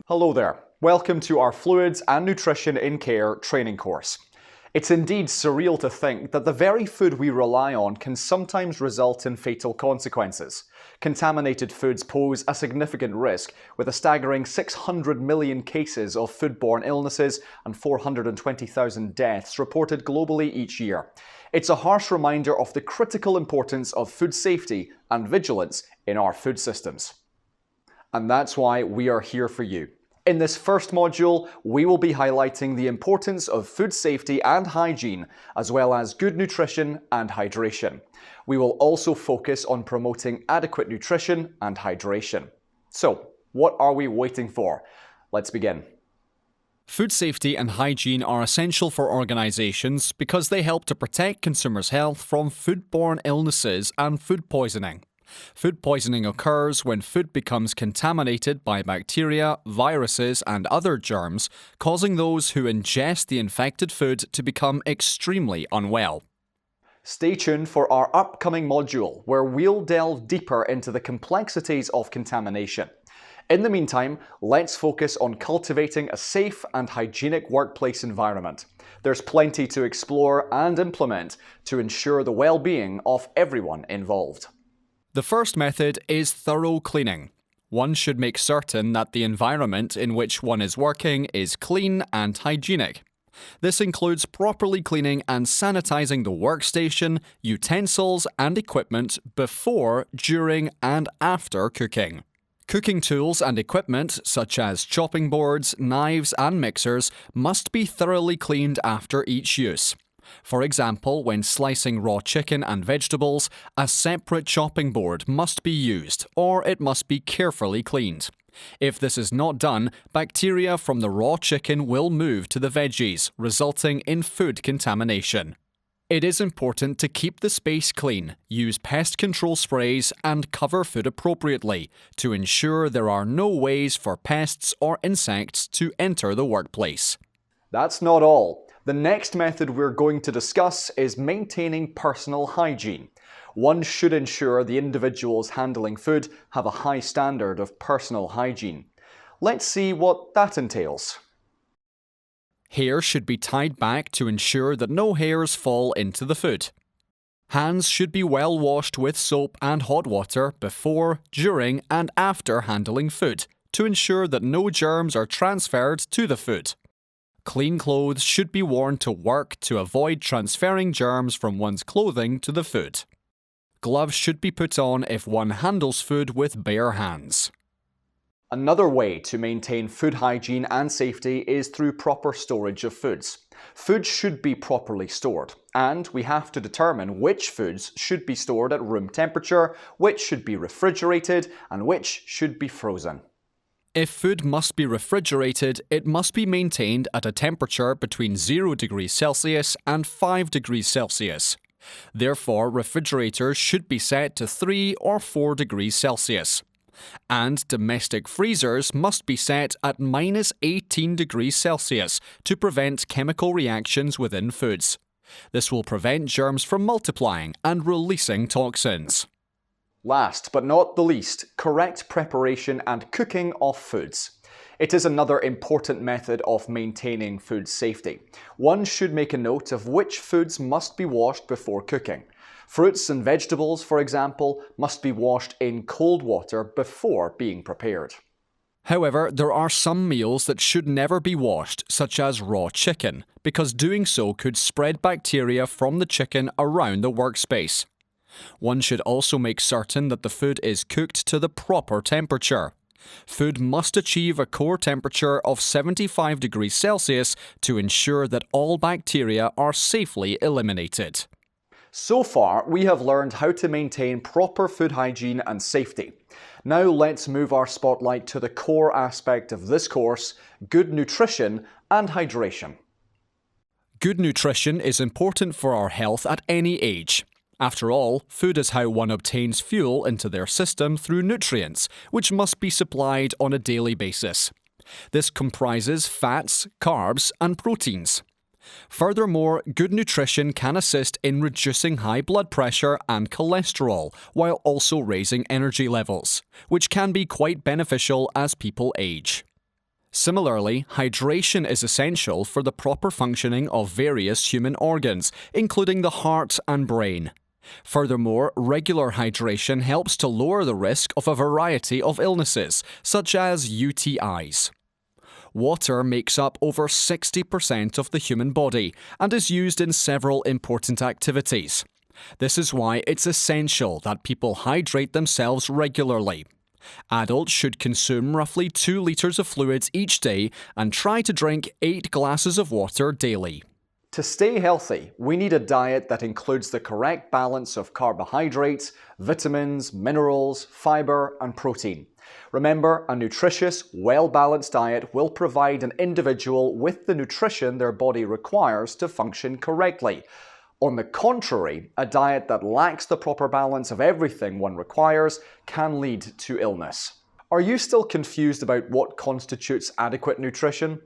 Hello there. Welcome to our Fluids and Nutrition in Care training course. It's indeed surreal to think that the very food we rely on can sometimes result in fatal consequences. Contaminated foods pose a significant risk, with a staggering 600 million cases of foodborne illnesses and 420,000 deaths reported globally each year. It's a harsh reminder of the critical importance of food safety and vigilance in our food systems. And that's why we are here for you. In this first module, we will be highlighting the importance of food safety and hygiene, as well as good nutrition and hydration. We will also focus on promoting adequate nutrition and hydration. So, what are we waiting for? Let's begin. Food safety and hygiene are essential for organisations because they help to protect consumers' health from foodborne illnesses and food poisoning. Food poisoning occurs when food becomes contaminated by bacteria, viruses, and other germs, causing those who ingest the infected food to become extremely unwell. Stay tuned for our upcoming module, where we'll delve deeper into the complexities of contamination. In the meantime, let's focus on cultivating a safe and hygienic workplace environment. There's plenty to explore and implement to ensure the well-being of everyone involved. The first method is thorough cleaning. One should make certain that the environment in which one is working is clean and hygienic. This includes properly cleaning and sanitizing the workstation, utensils, and equipment before, during, and after cooking. Cooking tools and equipment, such as chopping boards, knives, and mixers, must be thoroughly cleaned after each use. For example, when slicing raw chicken and vegetables, a separate chopping board must be used, or it must be carefully cleaned. If this is not done, bacteria from the raw chicken will move to the veggies, resulting in food contamination. It is important to keep the space clean, use pest control sprays, and cover food appropriately to ensure there are no ways for pests or insects to enter the workplace. That's not all. The next method we're going to discuss is maintaining personal hygiene. One should ensure the individuals handling food have a high standard of personal hygiene. Let's see what that entails. Hair should be tied back to ensure that no hairs fall into the food. Hands should be well washed with soap and hot water before, during, and after handling food to ensure that no germs are transferred to the food. Clean clothes should be worn to work to avoid transferring germs from one's clothing to the food. Gloves should be put on if one handles food with bare hands. Another way to maintain food hygiene and safety is through proper storage of foods. Food should be properly stored, and we have to determine which foods should be stored at room temperature, which should be refrigerated, and which should be frozen. If food must be refrigerated, it must be maintained at a temperature between 0 degrees Celsius and 5 degrees Celsius. Therefore, refrigerators should be set to 3 or 4 degrees Celsius. And domestic freezers must be set at minus 18 degrees Celsius to prevent chemical reactions within foods. This will prevent germs from multiplying and releasing toxins. Last but not the least, correct preparation and cooking of foods. It is another important method of maintaining food safety. One should make a note of which foods must be washed before cooking. Fruits and vegetables, for example, must be washed in cold water before being prepared. However, there are some meals that should never be washed, such as raw chicken, because doing so could spread bacteria from the chicken around the workspace. One should also make certain that the food is cooked to the proper temperature. Food must achieve a core temperature of 75 degrees Celsius to ensure that all bacteria are safely eliminated. So far, we have learned how to maintain proper food hygiene and safety. Now let's move our spotlight to the core aspect of this course, good nutrition and hydration. Good nutrition is important for our health at any age. After all, food is how one obtains fuel into their system through nutrients, which must be supplied on a daily basis. This comprises fats, carbs, and proteins. Furthermore, good nutrition can assist in reducing high blood pressure and cholesterol, while also raising energy levels, which can be quite beneficial as people age. Similarly, hydration is essential for the proper functioning of various human organs, including the heart and brain. Furthermore, regular hydration helps to lower the risk of a variety of illnesses, such as UTIs. Water makes up over 60% of the human body and is used in several important activities. This is why it's essential that people hydrate themselves regularly. Adults should consume roughly 2 litres of fluids each day and try to drink 8 glasses of water daily. To stay healthy, we need a diet that includes the correct balance of carbohydrates, vitamins, minerals, fibre, and protein. Remember, a nutritious, well-balanced diet will provide an individual with the nutrition their body requires to function correctly. On the contrary, a diet that lacks the proper balance of everything one requires can lead to illness. Are you still confused about what constitutes adequate nutrition?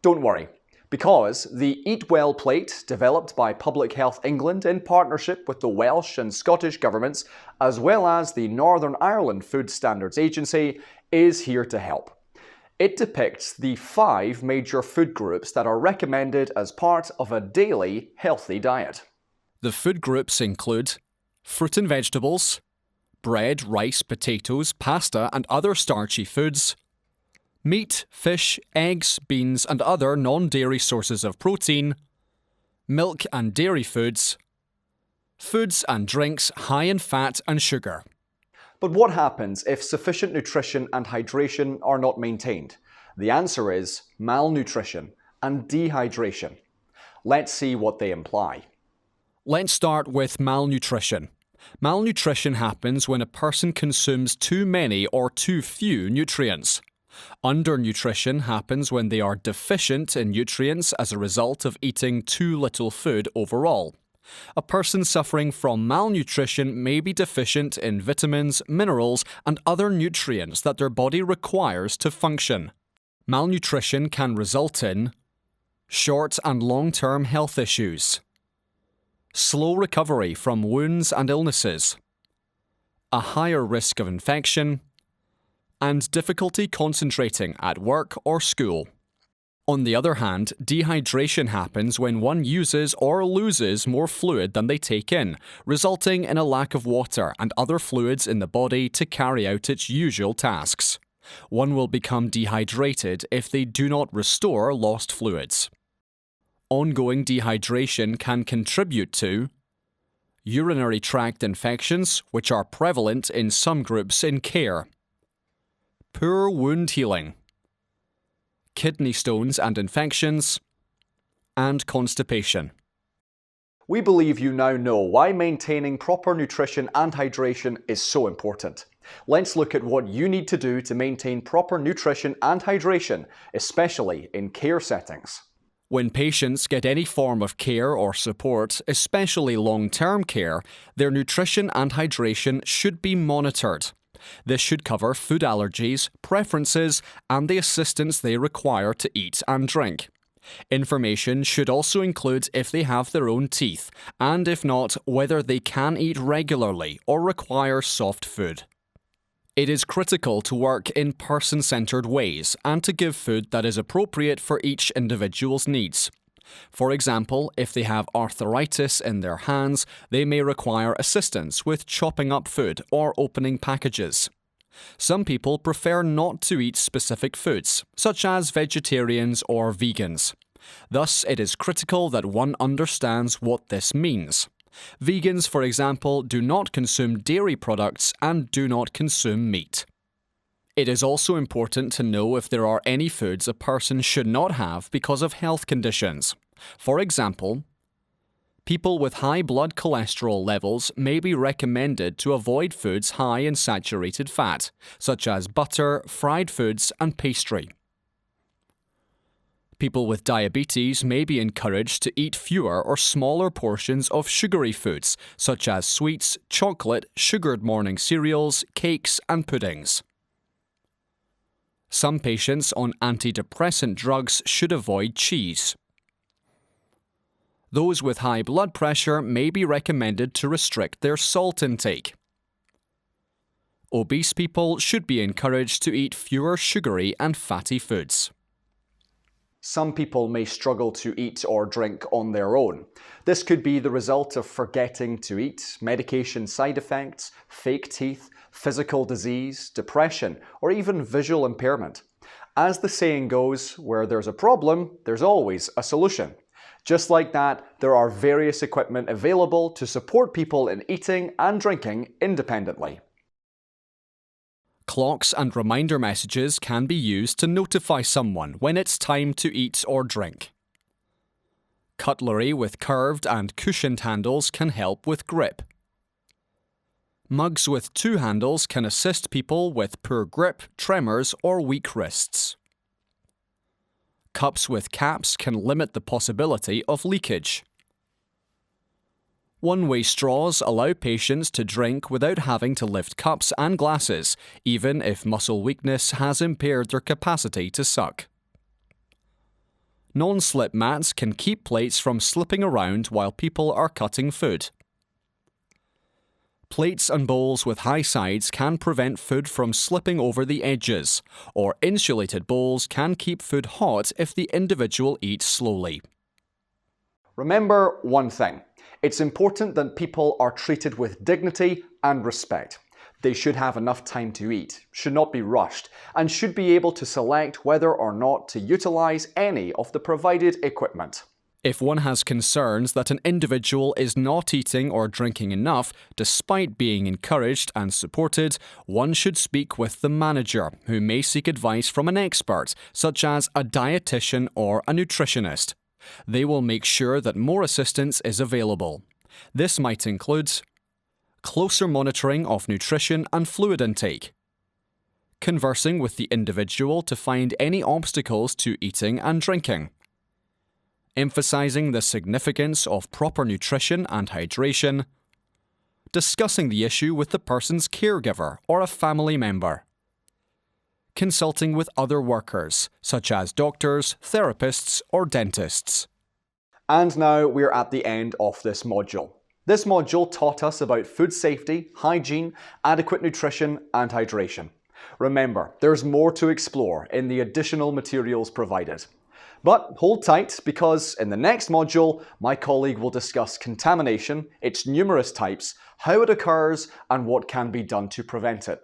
Don't worry, because the Eat Well plate, developed by Public Health England in partnership with the Welsh and Scottish governments, as well as the Northern Ireland Food Standards Agency, is here to help. It depicts the 5 major food groups that are recommended as part of a daily healthy diet. The food groups include fruit and vegetables, bread, rice, potatoes, pasta and other starchy foods, meat, fish, eggs, beans and other non-dairy sources of protein, milk and dairy foods, foods and drinks high in fat and sugar. But what happens if sufficient nutrition and hydration are not maintained? The answer is malnutrition and dehydration. Let's see what they imply. Let's start with malnutrition. Malnutrition happens when a person consumes too many or too few nutrients. Undernutrition happens when they are deficient in nutrients as a result of eating too little food overall. A person suffering from malnutrition may be deficient in vitamins, minerals, and other nutrients that their body requires to function. Malnutrition can result in short and long-term health issues, slow recovery from wounds and illnesses, a higher risk of infection, and difficulty concentrating at work or school. On the other hand, dehydration happens when one uses or loses more fluid than they take in, resulting in a lack of water and other fluids in the body to carry out its usual tasks. One will become dehydrated if they do not restore lost fluids. Ongoing dehydration can contribute to urinary tract infections, which are prevalent in some groups in care, poor wound healing, kidney stones and infections, and constipation. We believe you now know why maintaining proper nutrition and hydration is so important. Let's look at what you need to do to maintain proper nutrition and hydration, especially in care settings. When patients get any form of care or support, especially long-term care, their nutrition and hydration should be monitored. This should cover food allergies, preferences, and the assistance they require to eat and drink. Information should also include if they have their own teeth, and if not, whether they can eat regularly or require soft food. It is critical to work in person-centered ways and to give food that is appropriate for each individual's needs. For example, if they have arthritis in their hands, they may require assistance with chopping up food or opening packages. Some people prefer not to eat specific foods, such as vegetarians or vegans. Thus, it is critical that one understands what this means. Vegans, for example, do not consume dairy products and do not consume meat. It is also important to know if there are any foods a person should not have because of health conditions. For example, people with high blood cholesterol levels may be recommended to avoid foods high in saturated fat, such as butter, fried foods, and pastry. People with diabetes may be encouraged to eat fewer or smaller portions of sugary foods, such as sweets, chocolate, sugared morning cereals, cakes, and puddings. Some patients on antidepressant drugs should avoid cheese. Those with high blood pressure may be recommended to restrict their salt intake. Obese people should be encouraged to eat fewer sugary and fatty foods. Some people may struggle to eat or drink on their own. This could be the result of forgetting to eat, medication side effects, fake teeth, physical disease, depression, or even visual impairment. As the saying goes, where there's a problem, there's always a solution. Just like that, there are various equipment available to support people in eating and drinking independently. Clocks and reminder messages can be used to notify someone when it's time to eat or drink. Cutlery with curved and cushioned handles can help with grip. Mugs with two handles can assist people with poor grip, tremors, or weak wrists. Cups with caps can limit the possibility of leakage. One-way straws allow patients to drink without having to lift cups and glasses, even if muscle weakness has impaired their capacity to suck. Non-slip mats can keep plates from slipping around while people are cutting food. Plates and bowls with high sides can prevent food from slipping over the edges, or insulated bowls can keep food hot if the individual eats slowly. Remember one thing. It's important that people are treated with dignity and respect. They should have enough time to eat, should not be rushed, and should be able to select whether or not to utilize any of the provided equipment. If one has concerns that an individual is not eating or drinking enough, despite being encouraged and supported, one should speak with the manager, who may seek advice from an expert, such as a dietitian or a nutritionist. They will make sure that more assistance is available. This might include closer monitoring of nutrition and fluid intake, conversing with the individual to find any obstacles to eating and drinking, emphasizing the significance of proper nutrition and hydration, discussing the issue with the person's caregiver or a family member, consulting with other workers, such as doctors, therapists, or dentists. And now we're at the end of this module. This module taught us about food safety, hygiene, adequate nutrition, and hydration. Remember, there's more to explore in the additional materials provided. But hold tight, because in the next module, my colleague will discuss contamination, its numerous types, how it occurs, and what can be done to prevent it.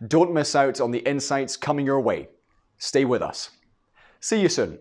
Don't miss out on the insights coming your way. Stay with us. See you soon.